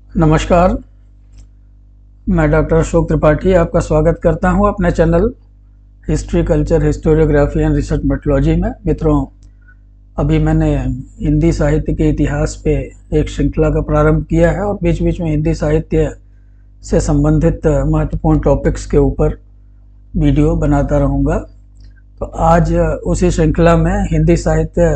नमस्कार, मैं डॉक्टर अशोक त्रिपाठी आपका स्वागत करता हूं अपने channel history, culture, historiography and research methodology में। मित्रों, अभी मैंने हिंदी साहित्य के इतिहास पे एक श्रृंखला का प्रारंभ किया है और बीच बीच में हिंदी साहित्य से संबंधित महत्वपूर्ण टॉपिक्स के ऊपर वीडियो बनाता रहूँगा। तो आज उसी श्रृंखला में हिंदी साहित्य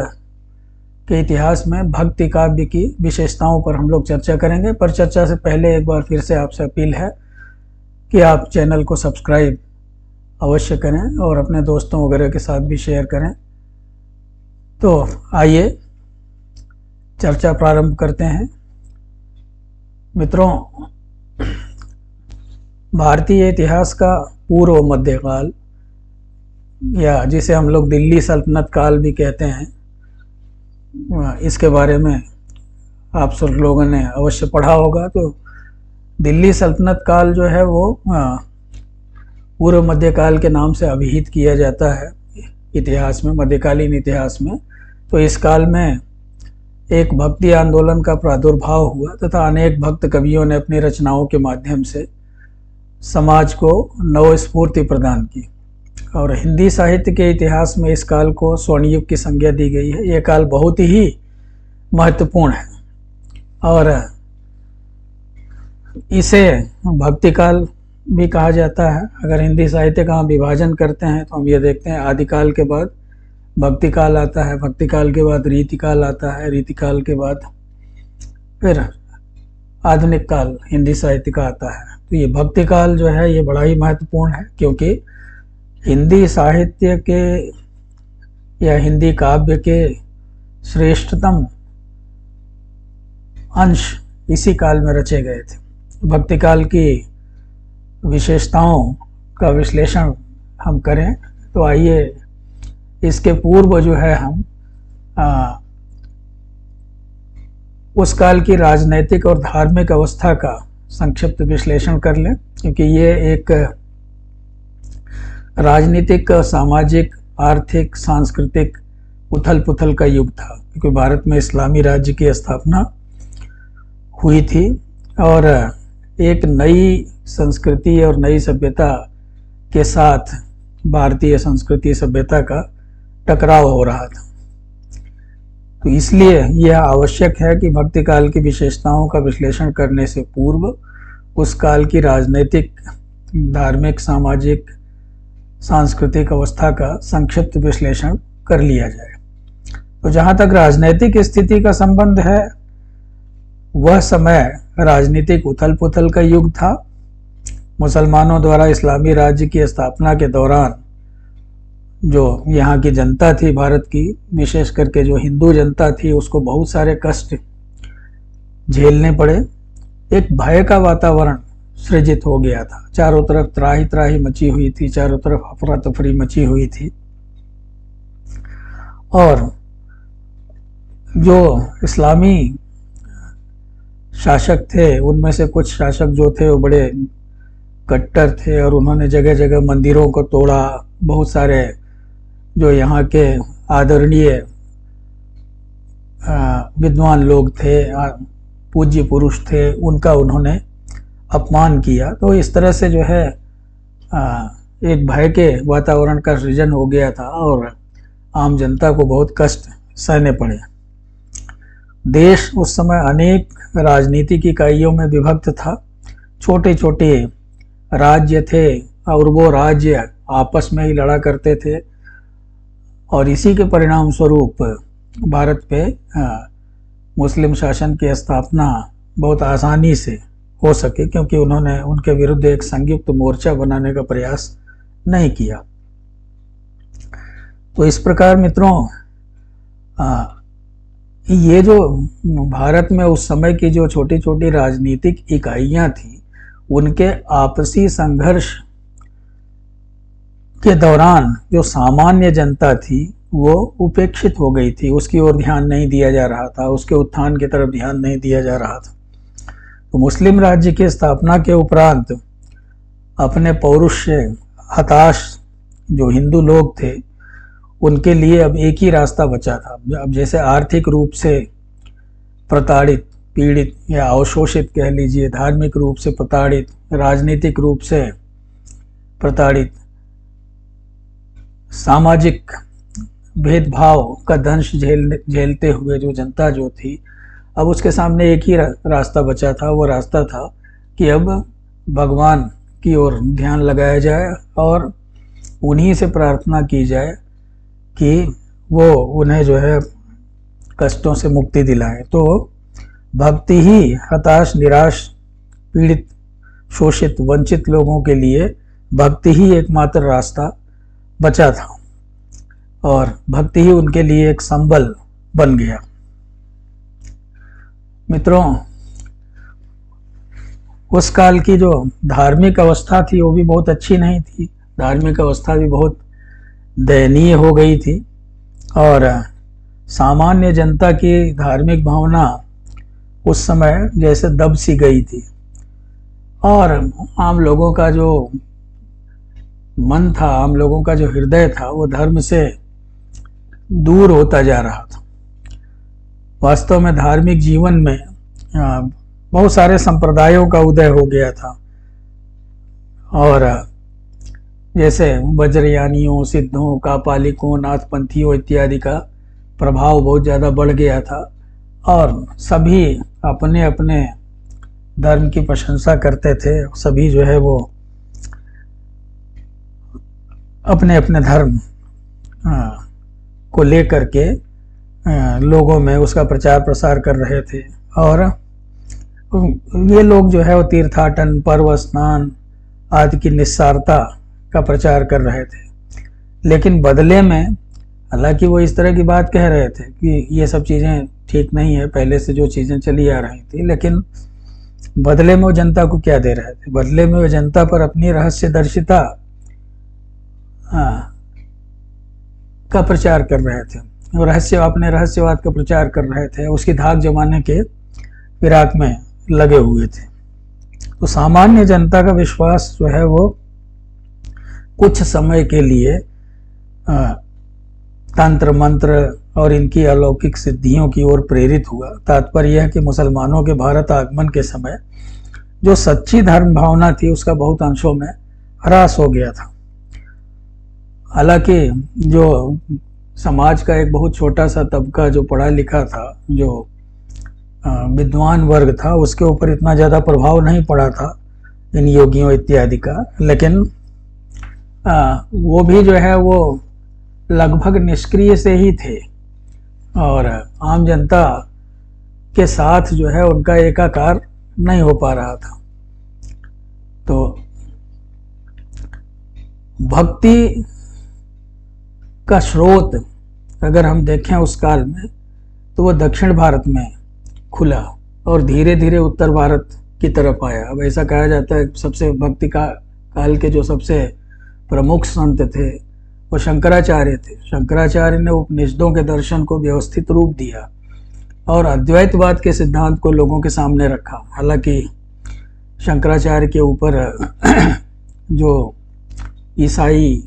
के इतिहास में भक्ति काव्य की विशेषताओं पर हम लोग चर्चा करेंगे। पर चर्चा से पहले एक बार फिर से आपसे अपील है कि आप चैनल को सब्सक्राइब अवश्य करें और अपने दोस्तों वगैरह के साथ भी शेयर करें। तो आइए चर्चा प्रारंभ करते हैं। मित्रों, भारतीय इतिहास का पूर्व मध्यकाल, या जिसे हम लोग दिल्ली सल्तनत काल भी कहते हैं, इसके बारे में आप सब लोगों ने अवश्य पढ़ा होगा। तो दिल्ली सल्तनत काल जो है वो पूर्व मध्यकाल के नाम से अभिहित किया जाता है इतिहास में, मध्यकालीन इतिहास में। तो इस काल में एक भक्ति आंदोलन का प्रादुर्भाव हुआ तथा अनेक भक्त कवियों ने अपनी रचनाओं के माध्यम से समाज को नव स्फूर्ति प्रदान की और हिंदी साहित्य के इतिहास में इस काल को स्वर्ण युग की संज्ञा दी गई है। ये काल बहुत ही महत्वपूर्ण है और इसे भक्ति काल भी कहा जाता है। अगर हिंदी साहित्य का हम विभाजन करते हैं तो हम ये देखते हैं आदिकाल के बाद भक्ति काल आता है, भक्ति काल के बाद रीति काल आता है, रीति काल के बाद फिर आधुनिक काल हिंदी साहित्य का आता है। तो ये भक्ति काल जो है ये बड़ा ही महत्वपूर्ण है, क्योंकि हिंदी साहित्य के या हिंदी काव्य के श्रेष्ठतम अंश इसी काल में रचे गए थे। भक्ति काल की विशेषताओं का विश्लेषण हम करें तो आइए इसके पूर्व जो है हम उस काल की राजनैतिक और धार्मिक अवस्था का संक्षिप्त विश्लेषण कर लें, क्योंकि ये एक राजनीतिक, सामाजिक, आर्थिक, सांस्कृतिक उथल पुथल का युग था, क्योंकि भारत में इस्लामी राज्य की स्थापना हुई थी और एक नई संस्कृति और नई सभ्यता के साथ भारतीय संस्कृति सभ्यता का टकराव हो रहा था। तो इसलिए यह आवश्यक है कि भक्ति काल की विशेषताओं का विश्लेषण करने से पूर्व उस काल की राजनीतिक, धार्मिक, सामाजिक, सांस्कृतिक अवस्था का संक्षिप्त विश्लेषण कर लिया जाए। तो जहाँ तक राजनीतिक स्थिति का संबंध है, वह समय राजनीतिक उथल पुथल का युग था। मुसलमानों द्वारा इस्लामी राज्य की स्थापना के दौरान जो यहाँ की जनता थी, भारत की विशेष करके जो हिंदू जनता थी, उसको बहुत सारे कष्ट झेलने पड़े। एक भय का वातावरण सृजित हो गया था, चारों तरफ त्राही त्राही मची हुई थी, चारों तरफ अफरा तफरी मची हुई थी और जो इस्लामी शासक थे उनमें से कुछ शासक जो थे वो बड़े कट्टर थे और उन्होंने जगह जगह मंदिरों को तोड़ा। बहुत सारे जो यहाँ के आदरणीय विद्वान लोग थे, पूज्य पुरुष थे, उनका उन्होंने अपमान किया। तो इस तरह से जो है एक भय के वातावरण का सृजन हो गया था और आम जनता को बहुत कष्ट सहने पड़े। देश उस समय अनेक राजनीतिक इकाइयों में विभक्त था। छोटे छोटे राज्य थे और वो राज्य आपस में ही लड़ा करते थे और इसी के परिणाम स्वरूप भारत पे मुस्लिम शासन की स्थापना बहुत आसानी से हो सके, क्योंकि उन्होंने उनके विरुद्ध एक संयुक्त मोर्चा बनाने का प्रयास नहीं किया। तो इस प्रकार मित्रों, ये जो भारत में उस समय की जो छोटी छोटी राजनीतिक इकाइयां थी, उनके आपसी संघर्ष के दौरान जो सामान्य जनता थी वो उपेक्षित हो गई थी, उसकी ओर ध्यान नहीं दिया जा रहा था, उसके उत्थान की तरफ ध्यान नहीं दिया जा रहा था। तो मुस्लिम राज्य की स्थापना के उपरांत अपने पौरुष से हताश जो हिंदू लोग थे, उनके लिए अब एक ही रास्ता बचा था। अब जैसे आर्थिक रूप से प्रताड़ित पीड़ित या अवशोषित कह लीजिए, धार्मिक रूप से प्रताड़ित, राजनीतिक रूप से प्रताड़ित, सामाजिक भेदभाव का दंश झेलते हुए जो जनता जो थी, अब उसके सामने एक ही रास्ता बचा था। वो रास्ता था कि अब भगवान की ओर ध्यान लगाया जाए और उन्हीं से प्रार्थना की जाए कि वो उन्हें जो है कष्टों से मुक्ति दिलाए। तो भक्ति ही हताश, निराश, पीड़ित, शोषित, वंचित लोगों के लिए भक्ति ही एकमात्र रास्ता बचा था और भक्ति ही उनके लिए एक संबल बन गया। मित्रों, उस काल की जो धार्मिक अवस्था थी वो भी बहुत अच्छी नहीं थी। धार्मिक अवस्था भी बहुत दयनीय हो गई थी और सामान्य जनता की धार्मिक भावना उस समय जैसे दब सी गई थी और आम लोगों का जो मन था, आम लोगों का जो हृदय था, वो धर्म से दूर होता जा रहा था। वास्तव में धार्मिक जीवन में बहुत सारे संप्रदायों का उदय हो गया था और जैसे वज्रयानियों, सिद्धों, कापालिकों, नाथपंथियों इत्यादि का प्रभाव बहुत ज़्यादा बढ़ गया था और सभी अपने अपने धर्म की प्रशंसा करते थे। सभी जो है वो अपने अपने धर्म को लेकर के लोगों में उसका प्रचार प्रसार कर रहे थे और ये लोग जो है वो तीर्थाटन, पर्व स्नान आदि की निस्सारता का प्रचार कर रहे थे। लेकिन बदले में, हालांकि वो इस तरह की बात कह रहे थे कि ये सब चीज़ें ठीक नहीं है, पहले से जो चीज़ें चली आ रही थी, लेकिन बदले में वो जनता को क्या दे रहे थे? बदले में वो जनता पर अपनी रहस्यदर्शिता का प्रचार कर रहे थे और अपने रहस्यवाद का प्रचार कर रहे थे, उसकी धाक जमाने के फिराक में लगे हुए थे। तो सामान्य जनता का विश्वास जो है वो कुछ समय के लिए तंत्र मंत्र और इनकी अलौकिक सिद्धियों की ओर प्रेरित हुआ। तात्पर्य यह कि मुसलमानों के भारत आगमन के समय जो सच्ची धर्म भावना थी उसका बहुत अंशों में ह्रास हो गया था। हालांकि जो समाज का एक बहुत छोटा सा तबका जो पढ़ा लिखा था, जो विद्वान वर्ग था, उसके ऊपर इतना ज़्यादा प्रभाव नहीं पड़ा था इन योगियों इत्यादि का, लेकिन वो भी जो है वो लगभग निष्क्रिय से ही थे और आम जनता के साथ जो है उनका एकाकार नहीं हो पा रहा था। तो भक्ति का स्रोत अगर हम देखें उस काल में, तो वो दक्षिण भारत में खुला और धीरे धीरे उत्तर भारत की तरफ आया। अब ऐसा कहा जाता है सबसे भक्ति का काल के जो सबसे प्रमुख संत थे वो शंकराचार्य थे। शंकराचार्य ने उपनिषदों के दर्शन को व्यवस्थित रूप दिया और अद्वैतवाद के सिद्धांत को लोगों के सामने रखा। हालांकि शंकराचार्य के ऊपर जो ईसाई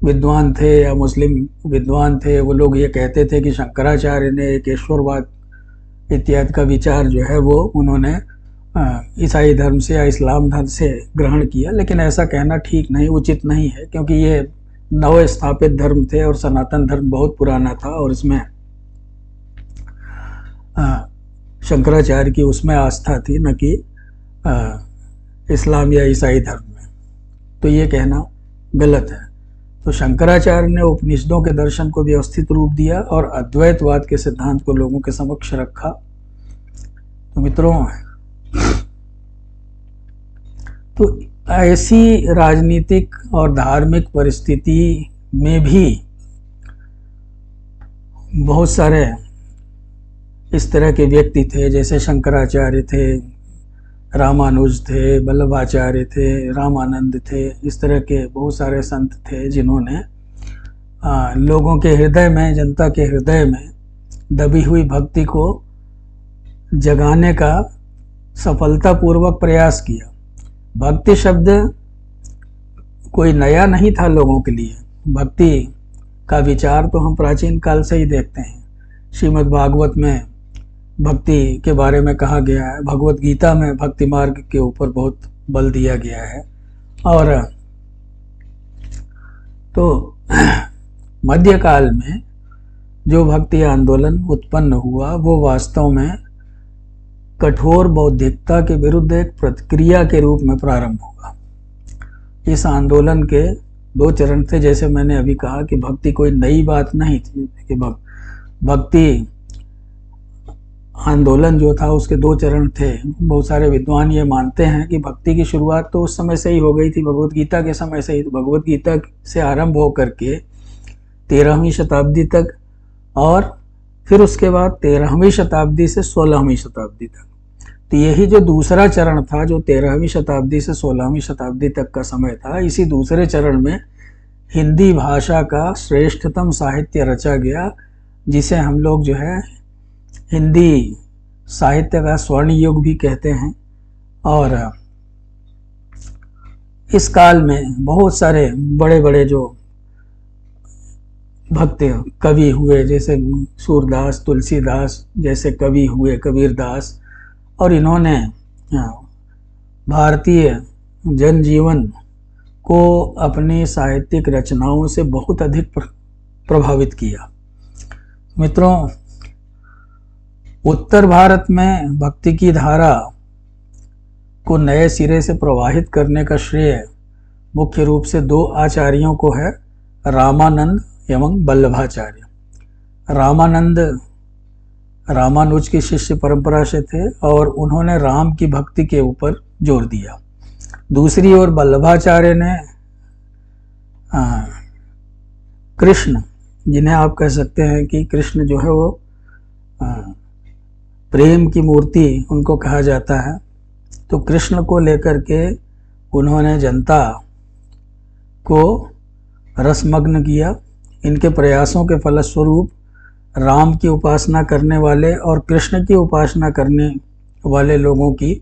विद्वान थे या मुस्लिम विद्वान थे, वो लोग ये कहते थे कि शंकराचार्य ने एक ईश्वरवाद इत्यादि का विचार जो है वो उन्होंने ईसाई धर्म से या इस्लाम धर्म से ग्रहण किया। लेकिन ऐसा कहना ठीक नहीं, उचित नहीं है, क्योंकि ये नव स्थापित धर्म थे और सनातन धर्म बहुत पुराना था और इसमें शंकराचार्य की उसमें आस्था थी, न कि इस्लाम या ईसाई धर्म में। तो ये कहना गलत है। तो शंकराचार्य ने उपनिषदों के दर्शन को व्यवस्थित रूप दिया और अद्वैतवाद के सिद्धांत को लोगों के समक्ष रखा। तो मित्रों, तो ऐसी राजनीतिक और धार्मिक परिस्थिति में भी बहुत सारे इस तरह के व्यक्ति थे, जैसे शंकराचार्य थे, रामानुज थे, वल्लभाचार्य थे, रामानंद थे। इस तरह के बहुत सारे संत थे जिन्होंने लोगों के हृदय में, जनता के हृदय में दबी हुई भक्ति को जगाने का सफलतापूर्वक प्रयास किया। भक्ति शब्द कोई नया नहीं था लोगों के लिए। भक्ति का विचार तो हम प्राचीन काल से ही देखते हैं। श्रीमद् भागवत में भक्ति के बारे में कहा गया है। भगवत गीता में भक्ति मार्ग के ऊपर बहुत बल दिया गया है। और तो मध्यकाल में जो भक्ति आंदोलन उत्पन्न हुआ वो वास्तव में कठोर बौद्धिकता के विरुद्ध एक प्रतिक्रिया के रूप में प्रारंभ हुआ। इस आंदोलन के दो चरण थे, जैसे मैंने अभी कहा कि भक्ति कोई नई बात नहीं थी कि भक्ति आंदोलन जो था उसके दो चरण थे। बहुत सारे विद्वान ये मानते हैं कि भक्ति की शुरुआत तो उस समय से ही हो गई थी, भगवत गीता के समय से ही। तो भगवत गीता से आरंभ हो करके 13वीं शताब्दी तक, और फिर उसके बाद 13वीं शताब्दी से 16वीं शताब्दी तक। तो यही जो दूसरा चरण था, जो 13वीं शताब्दी से 16वीं शताब्दी तक का समय था, इसी दूसरे चरण में हिंदी भाषा का श्रेष्ठतम साहित्य रचा गया, जिसे हम लोग जो है हिंदी साहित्य का स्वर्ण युग भी कहते हैं। और इस काल में बहुत सारे बड़े बड़े जो भक्त कवि हुए, जैसे सूरदास, तुलसीदास जैसे कवि हुए, कबीरदास, और इन्होंने भारतीय जनजीवन को अपनी साहित्यिक रचनाओं से बहुत अधिक प्रभावित किया। मित्रों, उत्तर भारत में भक्ति की धारा को नए सिरे से प्रवाहित करने का श्रेय मुख्य रूप से दो आचार्यों को है, रामानंद एवं वल्लभाचार्य। रामानंद रामानुज की शिष्य परंपरा से थे और उन्होंने राम की भक्ति के ऊपर जोर दिया। दूसरी ओर वल्लभाचार्य ने कृष्ण, जिन्हें आप कह सकते हैं कि कृष्ण जो है वो प्रेम की मूर्ति उनको कहा जाता है, तो कृष्ण को लेकर के उन्होंने जनता को रसमग्न किया। इनके प्रयासों के फलस्वरूप राम की उपासना करने वाले और कृष्ण की उपासना करने वाले लोगों की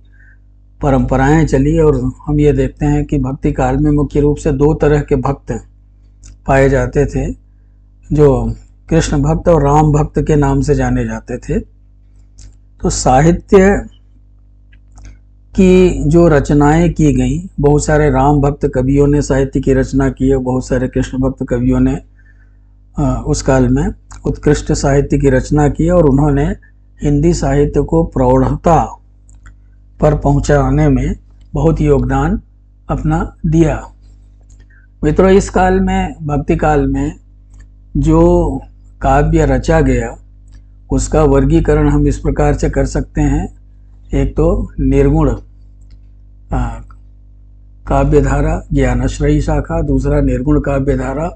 परंपराएं चली, और हम ये देखते हैं कि भक्ति काल में मुख्य रूप से दो तरह के भक्त पाए जाते थे, जो कृष्ण भक्त और राम भक्त के नाम से जाने जाते थे। तो साहित्य की जो रचनाएं की गई, बहुत सारे राम भक्त कवियों ने साहित्य की रचना की है, बहुत सारे कृष्ण भक्त कवियों ने उस काल में उत्कृष्ट साहित्य की रचना की, और उन्होंने हिंदी साहित्य को प्रौढ़ता पर पहुंचाने में बहुत योगदान अपना दिया। मित्रों, इस काल में, भक्ति काल में जो काव्य रचा गया उसका वर्गीकरण हम इस प्रकार से कर सकते हैं। एक तो निर्गुण काव्यधारा ज्ञानाश्रयी शाखा, दूसरा निर्गुण काव्यधारा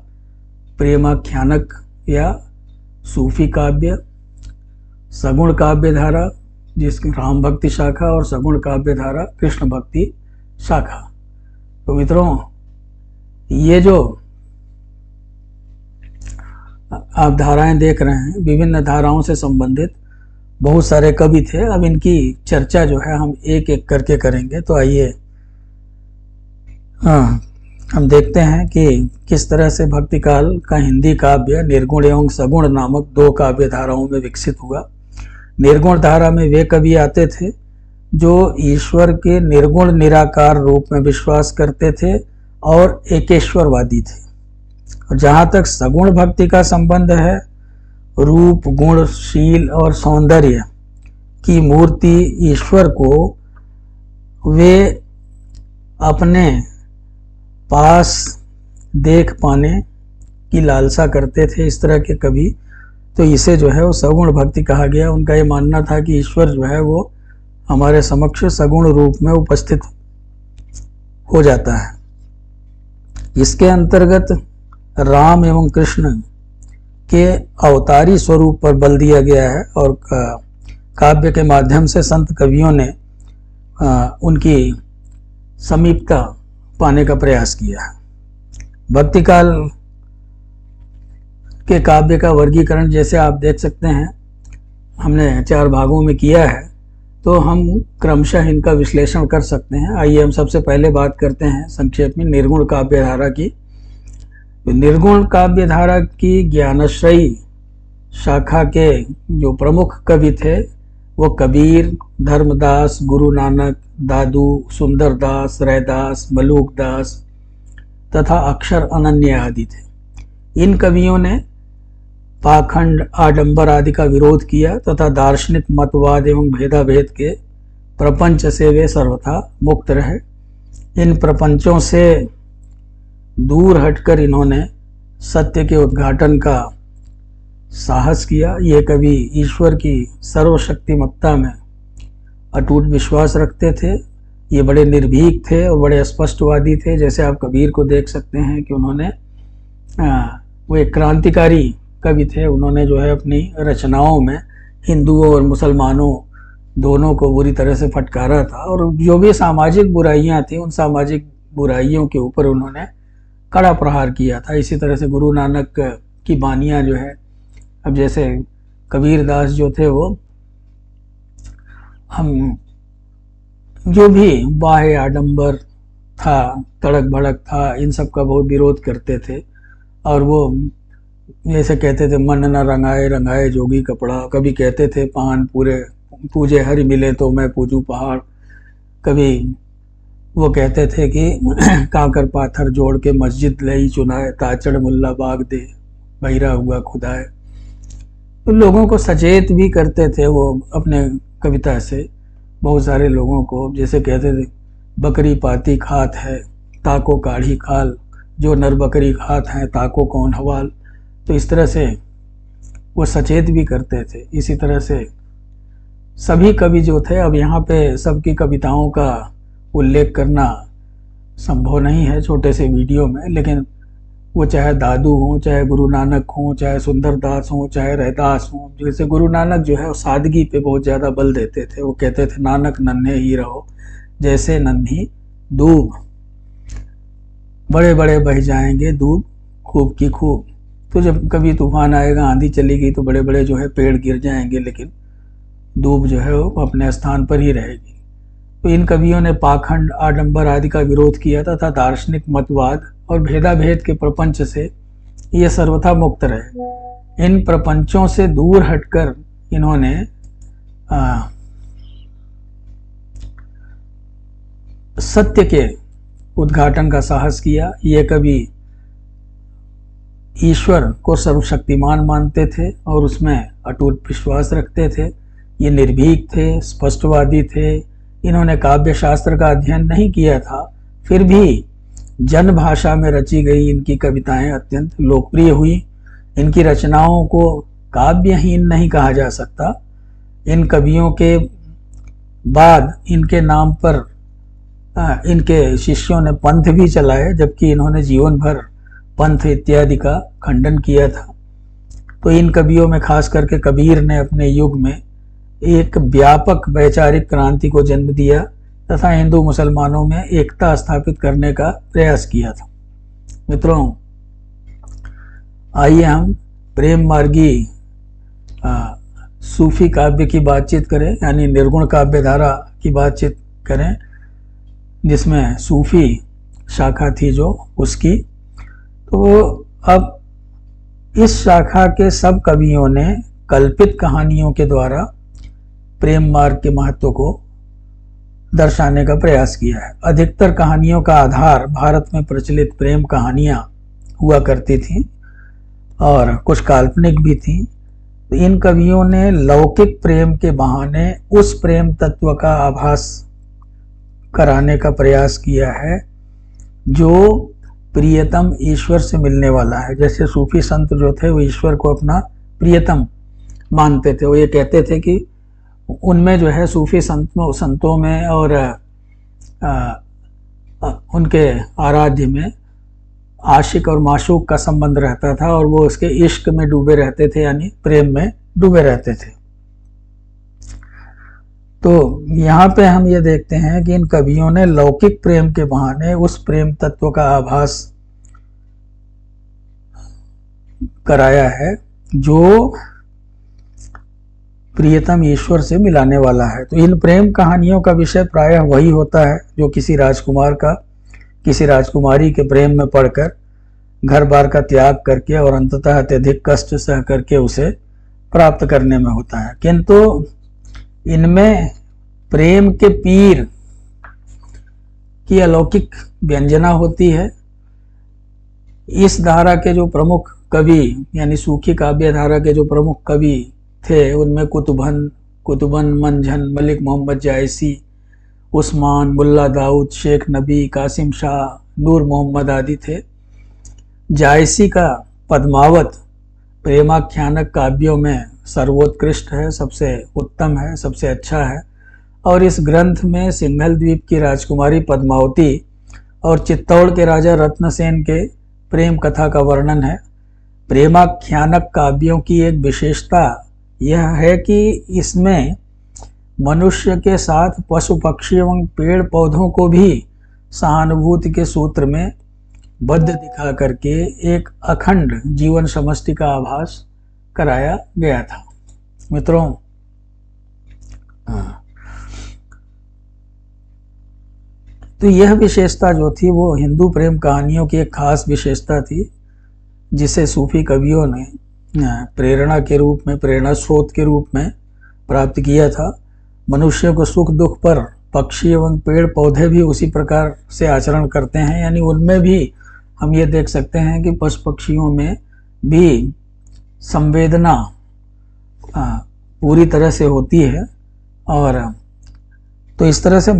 प्रेमाख्यानक या सूफी काव्य, सगुण काव्यधारा जिसकी राम भक्ति शाखा, और सगुण काव्यधारा कृष्ण भक्ति शाखा। तो मित्रों, ये जो आप धाराएं देख रहे हैं, विभिन्न धाराओं से संबंधित बहुत सारे कवि थे। अब इनकी चर्चा जो है हम एक एक करके करेंगे। तो आइए हम देखते हैं कि किस तरह से भक्ति काल का हिंदी काव्य निर्गुण एवं सगुण नामक दो काव्य धाराओं में विकसित हुआ। निर्गुण धारा में वे कवि आते थे जो ईश्वर के निर्गुण निराकार रूप में विश्वास करते थे और एकेश्वरवादी थे। और जहाँ तक सगुण भक्ति का संबंध है, रूप, गुण, शील और सौंदर्य की मूर्ति ईश्वर को वे अपने पास देख पाने की लालसा करते थे, इस तरह के कवि। तो इसे जो है वो सगुण भक्ति कहा गया। उनका ये मानना था कि ईश्वर जो है वो हमारे समक्ष सगुण रूप में उपस्थित हो जाता है। इसके अंतर्गत राम एवं कृष्ण के अवतारी स्वरूप पर बल दिया गया है और काव्य के माध्यम से संत कवियों ने उनकी समीपता पाने का प्रयास किया है। भक्ति काल के काव्य का वर्गीकरण जैसे आप देख सकते हैं हमने 4 भागों में किया है, तो हम क्रमशः इनका विश्लेषण कर सकते हैं। आइए हम सबसे पहले बात करते हैं संक्षेप में निर्गुण काव्य धारा की। निर्गुण काव्य धारा की ज्ञानाश्रयी शाखा के जो प्रमुख कवि थे वो कबीर, धर्मदास, गुरु नानक, दादू, सुंदरदास, रैदास, मलूकदास तथा अक्षर अनन्य आदि थे। इन कवियों ने पाखंड, आडंबर आदि का विरोध किया तथा दार्शनिक मतवाद एवं भेदाभेद के प्रपंच से वे सर्वथा मुक्त रहे। इन प्रपंचों से दूर हटकर इन्होंने सत्य के उद्घाटन का साहस किया। ये कवि ईश्वर की सर्वशक्तिमत्ता में अटूट विश्वास रखते थे। ये बड़े निर्भीक थे और बड़े स्पष्टवादी थे। जैसे आप कबीर को देख सकते हैं कि उन्होंने वो एक क्रांतिकारी कवि थे। उन्होंने जो है अपनी रचनाओं में हिंदुओं और मुसलमानों दोनों को बुरी तरह से फटकारा था और जो भी सामाजिक बुराइयां थी उन सामाजिक बुराइयों के ऊपर उन्होंने कड़ा प्रहार किया था। इसी तरह से गुरु नानक की बानियां जो है, अब जैसे कबीरदास जो थे वो हम जो भी बाह्य आडंबर था, तड़क भड़क था, इन सब का बहुत विरोध करते थे। और वो जैसे कहते थे मन न रंगाए रंगाए जोगी कपड़ा, कभी कहते थे पान पूरे पूजे हरि मिले तो मैं पूजू पहाड़, कभी वो कहते थे कि काकर पाथर जोड़ के मस्जिद लई चुनाए, ताचड़ मुल्ला बाग दे बहिरा हुआ खुदाए। तो लोगों को सचेत भी करते थे वो अपने कविता से, बहुत सारे लोगों को। जैसे कहते थे बकरी पाती खात है ताको काढ़ी खाल, जो नर बकरी खात हैं ताको कौन हवाल। तो इस तरह से वो सचेत भी करते थे। इसी तरह से सभी कवि जो थे, अब यहाँ पे सबकी कविताओं का उल्लेख करना संभव नहीं है छोटे से वीडियो में, लेकिन वो चाहे दादू हों, चाहे गुरु नानक हों, चाहे सुंदरदास हों, चाहे रैदास हों। जैसे गुरु नानक जो है वो सादगी पे बहुत ज़्यादा बल देते थे। वो कहते थे नानक नन्हे ही रहो जैसे नन्ही दूब, बड़े बड़े बह जाएंगे दूब खूब की खूब। तो जब कभी तूफान आएगा, आंधी चलेगी तो बड़े बड़े जो है पेड़ गिर जाएंगे, लेकिन दूब जो है वो अपने स्थान पर ही रहेगी। तो इन कवियों ने पाखंड, आडंबर आदि का विरोध किया तथा दार्शनिक मतवाद और भेदाभेद के प्रपंच से ये सर्वथा मुक्त रहे। इन प्रपंचों से दूर हटकर इन्होंने सत्य के उद्घाटन का साहस किया। ये कवि ईश्वर को सर्वशक्तिमान मानते थे और उसमें अटूट विश्वास रखते थे। ये निर्भीक थे, स्पष्टवादी थे। इन्होंने काव्य शास्त्र का अध्ययन नहीं किया था, फिर भी जन भाषा में रची गई इनकी कविताएं अत्यंत लोकप्रिय हुई। इनकी रचनाओं को काव्यहीन नहीं कहा जा सकता। इन कवियों के बाद इनके नाम पर इनके शिष्यों ने पंथ भी चलाए, जबकि इन्होंने जीवन भर पंथ इत्यादि का खंडन किया था। तो इन कवियों में खास करके कबीर ने अपने युग में एक व्यापक वैचारिक क्रांति को जन्म दिया तथा हिंदू मुसलमानों में एकता स्थापित करने का प्रयास किया था। मित्रों, आइए हम प्रेम मार्गी सूफी काव्य की बातचीत करें, यानी निर्गुण काव्य धारा की बातचीत करें, जिसमें सूफी शाखा थी जो उसकी। तो अब इस शाखा के सब कवियों ने कल्पित कहानियों के द्वारा प्रेम मार्ग के महत्व को दर्शाने का प्रयास किया है। अधिकतर कहानियों का आधार भारत में प्रचलित प्रेम कहानियां हुआ करती थी और कुछ काल्पनिक भी थी। तो इन कवियों ने लौकिक प्रेम के बहाने उस प्रेम तत्व का आभास कराने का प्रयास किया है जो प्रियतम ईश्वर से मिलने वाला है। जैसे सूफी संत जो थे वो ईश्वर को अपना प्रियतम मानते थे। वो ये कहते थे कि उनमें जो है सूफी संतों में और उनके आराध्य में आशिक और माशूक का संबंध रहता था और वो उसके इश्क में डूबे रहते थे, यानी प्रेम में डूबे रहते थे। तो यहाँ पे हम ये देखते हैं कि इन कवियों ने लौकिक प्रेम के बहाने उस प्रेम तत्व का आभास कराया है जो प्रियतम ईश्वर से मिलाने वाला है। तो इन प्रेम कहानियों का विषय प्रायः वही होता है जो किसी राजकुमार का किसी राजकुमारी के प्रेम में पड़कर घर बार का त्याग करके और अंततः अत्यधिक कष्ट सह करके उसे प्राप्त करने में होता है। किंतु इनमें प्रेम के पीर की अलौकिक व्यंजना होती है। इस धारा के जो प्रमुख कवि यानी सूफी काव्य धारा के जो प्रमुख कवि थे उनमें कुतुबन, मंझन, मलिक मोहम्मद जायसी, उस्मान, मुल्ला दाऊद, शेख नबी, कासिम शाह, नूर मोहम्मद आदि थे। जायसी का पद्मावत प्रेमाख्यानक काव्यों में सर्वोत्कृष्ट है, सबसे उत्तम है, सबसे अच्छा है। और इस ग्रंथ में सिंघल द्वीप की राजकुमारी पद्मावती और चित्तौड़ के राजा रत्नसेन के प्रेम कथा का वर्णन है। प्रेमाख्यानक काव्यों की एक विशेषता यह है कि इसमें मनुष्य के साथ पशु पक्षी एवं पेड़ पौधों को भी सहानुभूति के सूत्र में बद्ध दिखा करके एक अखंड जीवन समष्टि का आभास कराया गया था। मित्रों, तो यह विशेषता जो थी वो हिंदू प्रेम कहानियों की एक खास विशेषता थी, जिसे सूफी कवियों ने प्रेरणा के रूप में, प्रेरणा स्रोत के रूप में प्राप्त किया था। मनुष्य को सुख दुख पर पक्षी एवं पेड़ पौधे भी उसी प्रकार से आचरण करते हैं, यानी उनमें भी हम ये देख सकते हैं कि पशु पक्षियों में भी संवेदना पूरी तरह से होती है। और तो इस तरह से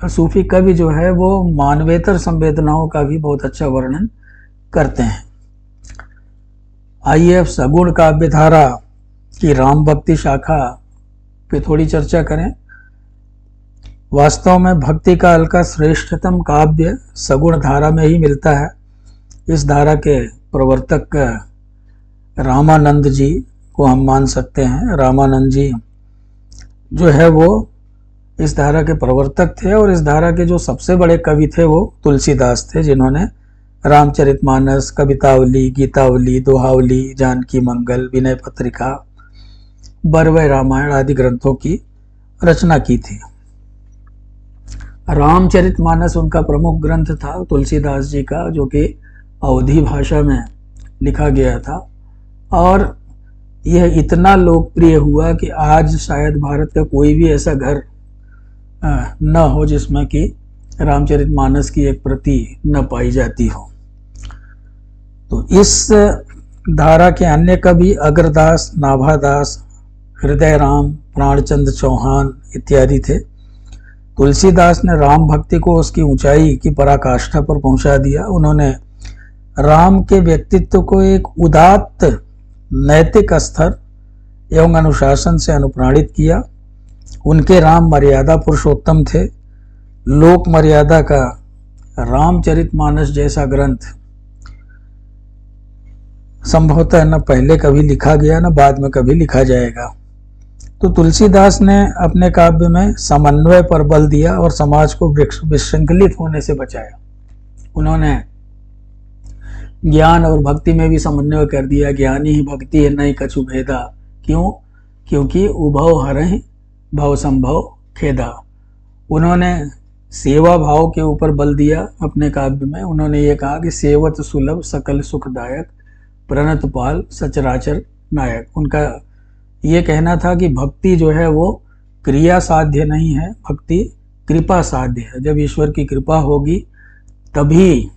सूफी कवि जो है वो मानवेतर संवेदनाओं का भी बहुत अच्छा वर्णन करते हैं। आइए अब सगुण काव्य धारा की राम भक्ति शाखा पे थोड़ी चर्चा करें। वास्तव में भक्ति काल का श्रेष्ठतम काव्य सगुण धारा में ही मिलता है। इस धारा के प्रवर्तक रामानंद जी को हम मान सकते हैं। रामानंद जी जो है वो इस धारा के प्रवर्तक थे, और इस धारा के जो सबसे बड़े कवि थे वो तुलसीदास थे, जिन्होंने रामचरितमानस, कवितावली, गीतावली, दोहावली, जानकी मंगल, विनय पत्रिका, बरवय रामायण आदि ग्रंथों की रचना की थी। रामचरितमानस उनका प्रमुख ग्रंथ था तुलसीदास जी का, जो कि अवधी भाषा में लिखा गया था, और यह इतना लोकप्रिय हुआ कि आज शायद भारत का कोई भी ऐसा घर न हो जिसमें कि रामचरितमानस की एक प्रति न पाई जाती हो। तो इस धारा के अन्य कवि अग्रदास, नाभादास, हृदय राम, प्राणचंद चौहान इत्यादि थे। तुलसीदास ने राम भक्ति को उसकी ऊंचाई की पराकाष्ठा पर पहुंचा दिया। उन्होंने राम के व्यक्तित्व को एक उदात्त नैतिक स्तर एवं अनुशासन से अनुप्राणित किया। उनके राम मर्यादा पुरुषोत्तम थे। लोक मर्यादा का रामचरितमानस जैसा ग्रंथ संभवतः न पहले कभी लिखा गया, न बाद में कभी लिखा जाएगा। तो तुलसीदास ने अपने काव्य में समन्वय पर बल दिया और समाज को विशृंखलित होने से बचाया। उन्होंने ज्ञान और भक्ति में भी समन्वय कर दिया। ज्ञानी ही भक्ति है, नहीं कछु भेदा। क्यों? क्योंकि उभव हरहि भव संभव खेदा। उन्होंने सेवा भाव के ऊपर बल दिया अपने काव्य में। उन्होंने ये कहा कि सेवत सुलभ सकल सुखदायक, प्रणत पाल सचराचर नायक। उनका ये कहना था कि भक्ति जो है वो क्रिया साध्य नहीं है, भक्ति कृपा साध्य है। जब ईश्वर की कृपा होगी तभी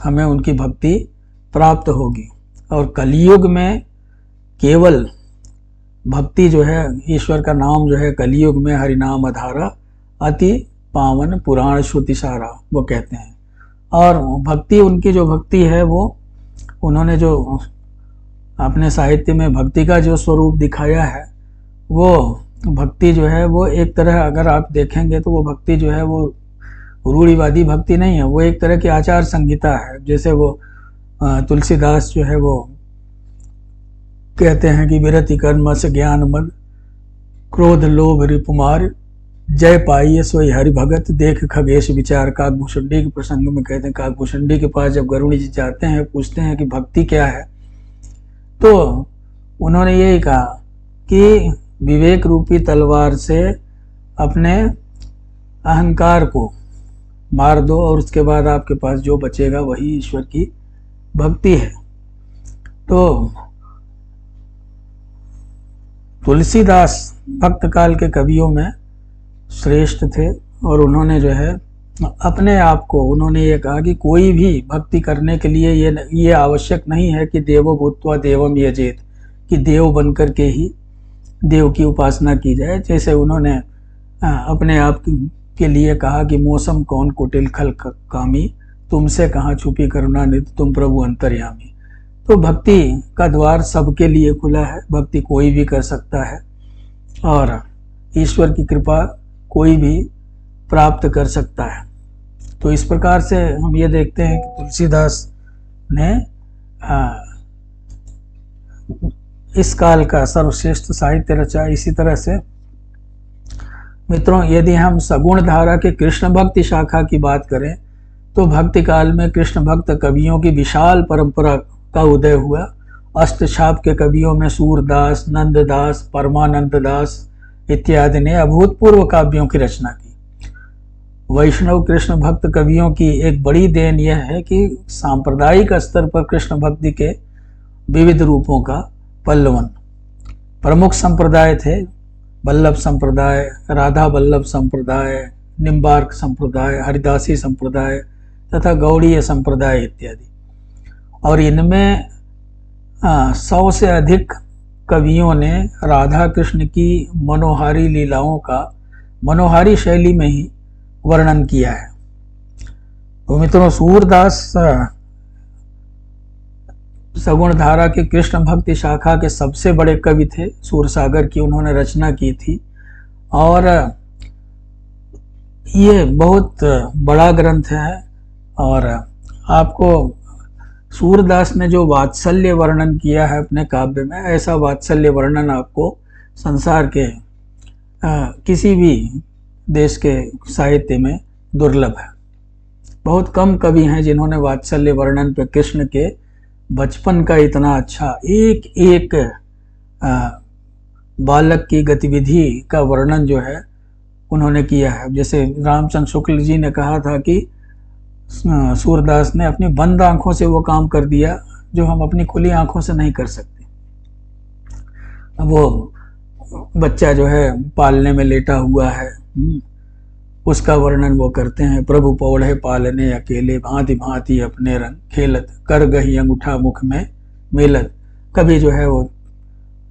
हमें उनकी भक्ति प्राप्त होगी। और कलियुग में केवल भक्ति जो है, ईश्वर का नाम जो है, कलियुग में हरिनाम अधारा अति पावन पुराण श्रुति सारा, वो कहते हैं। और भक्ति, उनकी जो भक्ति है वो उन्होंने जो अपने साहित्य में भक्ति का जो स्वरूप दिखाया है, वो भक्ति जो है वो एक तरह, अगर आप देखेंगे तो वो भक्ति जो है वो रूढ़िवादी भक्ति नहीं है, वो एक तरह की आचार संहिता है। जैसे वो तुलसीदास जो है वो कहते हैं कि विरति कर्म से ज्ञान मद, क्रोध लोभ रिपुमार, जय पाइये सोई हरि भगत, देख खगेश विचार। काकभूषुंडी के प्रसंग में कहते हैं, काकभूषुंडी के पास जब गरुड़ जी जाते हैं, पूछते हैं कि भक्ति क्या है, तो उन्होंने यही कहा कि विवेक रूपी तलवार से अपने अहंकार को मार दो और उसके बाद आपके पास जो बचेगा वही ईश्वर की भक्ति है। तो तुलसीदास भक्त काल के कवियों में श्रेष्ठ थे और उन्होंने जो है अपने आप को उन्होंने ये कहा कि कोई भी भक्ति करने के लिए ये आवश्यक नहीं है कि देवो भूत्वा देवम यजेत, कि देव बनकर के ही देव की उपासना की जाए। जैसे उन्होंने अपने आप के लिए कहा कि मौसम कौन कुटिल खल कामी, तुमसे कहाँ छुपी करुणा निधि तुम प्रभु अंतर्यामी। तो भक्ति का द्वार सबके लिए खुला है, भक्ति कोई भी कर सकता है और ईश्वर की कृपा कोई भी प्राप्त कर सकता है। तो इस प्रकार से हम ये देखते हैं कि तुलसीदास ने इस काल का सर्वश्रेष्ठ साहित्य रचा। इसी तरह से मित्रों, यदि हम सगुण धारा के कृष्ण भक्ति शाखा की बात करें तो भक्ति काल में कृष्ण भक्त कवियों की विशाल परंपरा का उदय हुआ। अष्टछाप के कवियों में सूरदास, नंददास, परमानंद दास इत्यादि ने अभूतपूर्व काव्यों की रचना की। वैष्णव कृष्ण भक्त कवियों की एक बड़ी देन यह है कि सांप्रदायिक स्तर पर कृष्ण भक्ति के विविध रूपों का पल्लवन। प्रमुख संप्रदाय थे वल्लभ संप्रदाय, राधा वल्लभ संप्रदाय, निम्बार्क संप्रदाय, हरिदासी संप्रदाय तथा गौड़ीय संप्रदाय इत्यादि। और इनमें 100 से अधिक कवियों ने राधा कृष्ण की मनोहारी लीलाओं का मनोहारी शैली में ही वर्णन किया है। तो मित्रों, सूरदास सगुण धारा के कृष्ण भक्ति शाखा के सबसे बड़े कवि थे। सूरसागर की उन्होंने रचना की थी और ये बहुत बड़ा ग्रंथ है। और आपको सूरदास ने जो वात्सल्य वर्णन किया है अपने काव्य में, ऐसा वात्सल्य वर्णन आपको संसार के किसी भी देश के साहित्य में दुर्लभ है। बहुत कम कवि हैं जिन्होंने वात्सल्य वर्णन पे कृष्ण के बचपन का इतना अच्छा एक एक बालक की गतिविधि का वर्णन जो है उन्होंने किया है। जैसे रामचंद्र शुक्ल जी ने कहा था कि सूरदास ने अपनी बंद आंखों से वो काम कर दिया जो हम अपनी खुली आंखों से नहीं कर सकते। वो बच्चा जो है पालने में लेटा हुआ है, उसका वर्णन वो करते हैं। प्रभु पौढ़े पालने अकेले, भांति भांति अपने रंग खेलत, कर गही अंगूठा मुख में मेलत। कभी जो है वो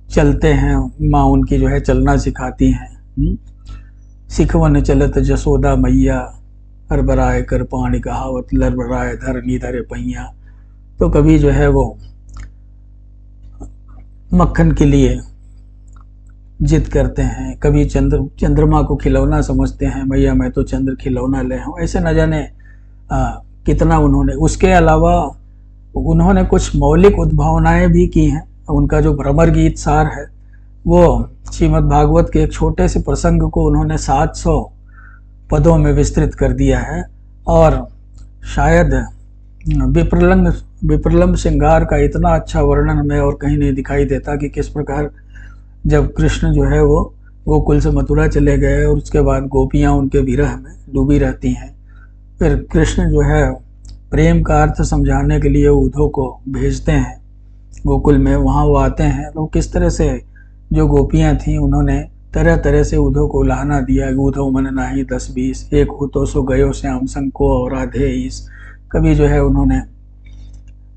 चलते हैं, माँ उनकी जो है चलना सिखाती हैं। सिखवन चलत जसोदा मैया, हरबराए कर पानी कहावत, लरबराए धरनी धरे पहिया। तो कभी जो है वो मक्खन के लिए जिद करते हैं, कभी चंद्रमा को खिलौना समझते हैं, मैया मैं तो चंद्र खिलौना ले हूँ। ऐसे न जाने कितना उन्होंने। उसके अलावा उन्होंने कुछ मौलिक उद्भावनाएं भी की हैं। उनका जो भ्रमर गीत सार है वो श्रीमद् भागवत के एक छोटे से प्रसंग को उन्होंने 700 पदों में विस्तृत कर दिया है। और शायद विप्रलंब श्रृंगार का इतना अच्छा वर्णन हमें और कहीं नहीं दिखाई देता कि किस प्रकार जब कृष्ण जो है वो गोकुल से मथुरा चले गए और उसके बाद गोपियाँ उनके विरह में डूबी रहती हैं। फिर कृष्ण जो है प्रेम का अर्थ समझाने के लिए उद्धव को भेजते हैं गोकुल में। वहाँ वो आते हैं तो किस तरह से जो गोपियाँ थीं उन्होंने तरह तरह से उद्धव को उलाहना दिया। उद्धव मन नाही 10-20, एक हो तो सो गयो श्याम संग को और आधे ईस। कभी जो है उन्होंने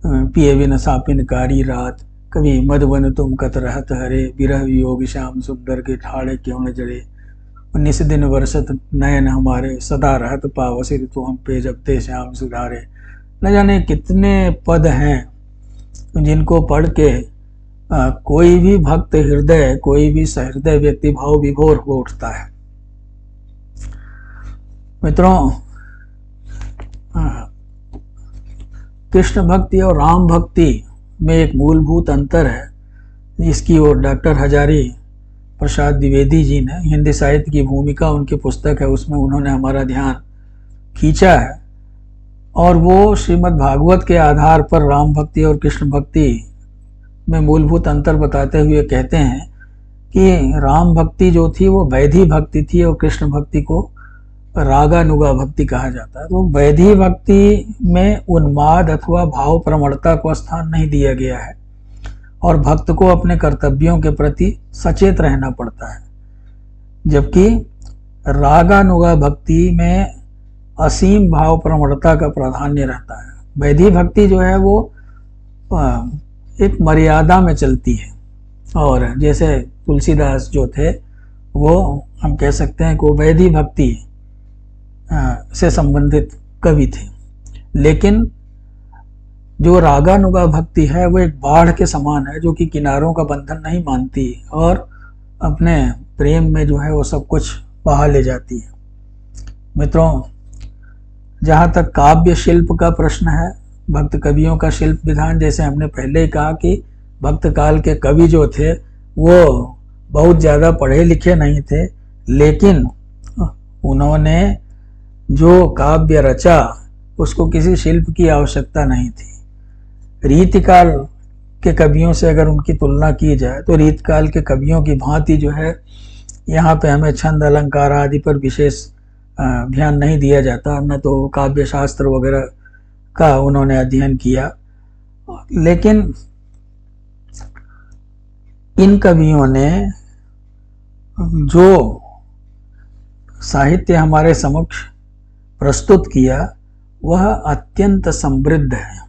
पिए बिन सापिन कारी रात, कभी मधुवन तुम कत रहत हरे, विरह वियोग श्याम सुंदर के ठाड़े क्यों न जड़े, 19 दिन वर्षत नयन हमारे, सदा रहत पावसिर तो हम पे जबते श्याम सुधारे। न जाने कितने पद हैं जिनको पढ़ के कोई भी भक्त हृदय, कोई भी सहृदय व्यक्ति भाव विभोर हो उठता है। मित्रों, कृष्ण भक्ति और राम भक्ति में एक मूलभूत अंतर है, जिसकी ओर डॉक्टर हजारी प्रसाद द्विवेदी जी ने हिंदी साहित्य की भूमिका उनकी पुस्तक है उसमें उन्होंने हमारा ध्यान खींचा है। और वो श्रीमद् भागवत के आधार पर राम भक्ति और कृष्ण भक्ति में मूलभूत अंतर बताते हुए कहते हैं कि राम भक्ति जो थी वो वैधी भक्ति थी और कृष्ण भक्ति को रागानुगा भक्ति कहा जाता है। तो वैधी भक्ति में उन्माद अथवा भाव प्रवणता को स्थान नहीं दिया गया है और भक्त को अपने कर्तव्यों के प्रति सचेत रहना पड़ता है। जबकि रागानुगा भक्ति में असीम भाव प्रवणता का प्राधान्य रहता है। वैधि भक्ति जो है वो एक मर्यादा में चलती है, और जैसे तुलसीदास जो थे वो हम कह सकते हैं कि वो वैधि भक्ति से संबंधित कवि थे। लेकिन जो रागानुगा भक्ति है वो एक बाढ़ के समान है, जो कि किनारों का बंधन नहीं मानती और अपने प्रेम में जो है वो सब कुछ बहा ले जाती है। मित्रों, जहाँ तक काव्य शिल्प का प्रश्न है, भक्त कवियों का शिल्प विधान, जैसे हमने पहले ही कहा कि भक्त काल के कवि जो थे वो बहुत ज़्यादा पढ़े लिखे नहीं थे, लेकिन उन्होंने जो काव्य रचा उसको किसी शिल्प की आवश्यकता नहीं थी। रीतिकाल के कवियों से अगर उनकी तुलना की जाए तो रीतकाल के कवियों की भांति जो है यहाँ पे हमें छंद अलंकार आदि पर विशेष ध्यान नहीं दिया जाता, न तो काव्य शास्त्र वगैरह का उन्होंने अध्ययन किया। लेकिन इन कवियों ने जो साहित्य हमारे समक्ष प्रस्तुत किया वह अत्यंत समृद्ध है।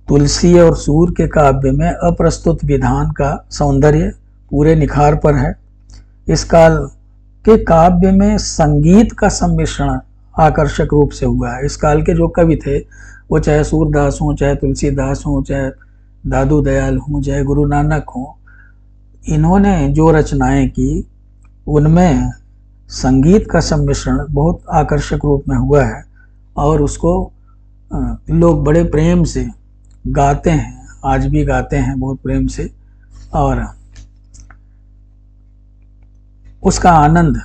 तुलसी और सूर के काव्य में अप्रस्तुत विधान का सौंदर्य पूरे निखार पर है। इस काल के काव्य में संगीत का सम्मिश्रण आकर्षक रूप से हुआ है। इस काल के जो कवि थे वो चाहे सूरदास हों, चाहे तुलसीदास हों, चाहे दादू दयाल हों, चाहे गुरु नानक हों, इन्होंने जो रचनाएं की उनमें संगीत का सम्मिश्रण बहुत आकर्षक रूप में हुआ है और उसको लोग बड़े प्रेम से गाते हैं, आज भी गाते हैं बहुत प्रेम से, और उसका आनंद,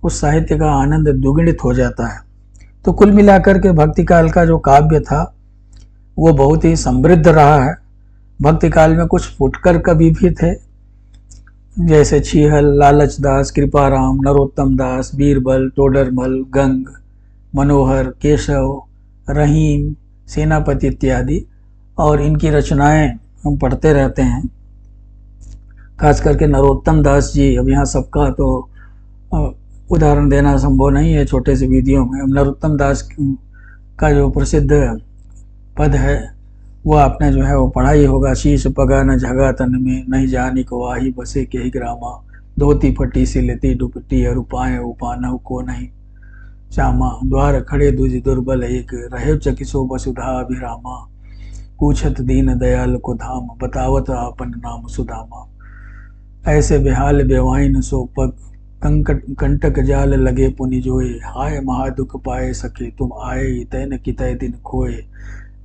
उस साहित्य का आनंद दुगुणित हो जाता है। तो कुल मिलाकर के भक्ति काल का जो काव्य था वो बहुत ही समृद्ध रहा है। भक्ति काल में कुछ फुटकर कवि भी थे, जैसे छीहल, लालच दास, कृपाराम, नरोत्तम दास, बीरबल, टोडरमल, गंग, मनोहर, केशव, रहीम, सेनापति इत्यादि। और इनकी रचनाएं हम पढ़ते रहते हैं, खास करके नरोत्तम दास जी। अब यहाँ सबका तो उदाहरण देना संभव नहीं है छोटे से वीडियो में। अब नरोत्तम दास का जो प्रसिद्ध पद है वो आपने जो है वो पढ़ा ही होगा। शीश पगा न झगा तन में, नहीं जानी को आही बसे के ही ग्रामा, धोती फटी सी लेती दुपट्टी और उपाय उपानव को नहीं चामा, द्वार खड़े दुज दुर्बल एक, रहे चकिसो वसुधा अभिरामा, पूछत दीन दयाल को धाम, बतावत आपन नाम सुदामा, ऐसे बेहाल बेवाइन सो पग, कंटक जाल लगे पुनि जोए, हाय महादुख पाए सके तुम आए, तैन कितय दिन खोए,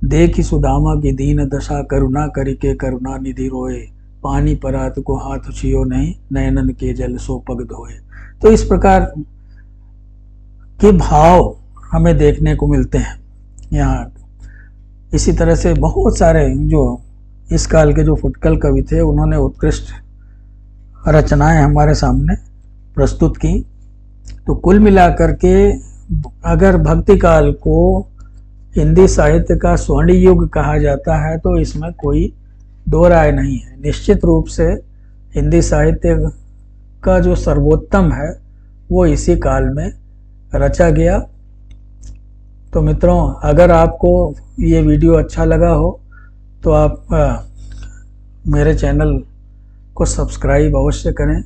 देखी सुदामा की दीन दशा, करुणा करके करुणा निधि रोए, पानी परात को हाथ छियो नहीं, नयनन के जल सो पग धोए। तो इस प्रकार के भाव हमें देखने को मिलते हैं यहाँ। इसी तरह से बहुत सारे जो इस काल के जो फुटकल कवि थे उन्होंने उत्कृष्ट रचनाएं हमारे सामने प्रस्तुत की। तो कुल मिलाकर के अगर भक्ति काल को हिंदी साहित्य का स्वर्ण युग कहा जाता है तो इसमें कोई दो राय नहीं है। निश्चित रूप से हिंदी साहित्य का जो सर्वोत्तम है वो इसी काल में रचा गया। तो मित्रों, अगर आपको ये वीडियो अच्छा लगा हो तो आप मेरे चैनल को सब्सक्राइब अवश्य करें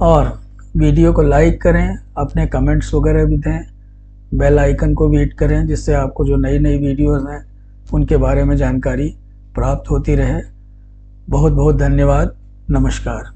और वीडियो को लाइक करें, अपने कमेंट्स वगैरह भी दें, बेल आइकन को भी हिट करें, जिससे आपको जो नई नई वीडियोस हैं उनके बारे में जानकारी प्राप्त होती रहे। बहुत बहुत धन्यवाद। नमस्कार।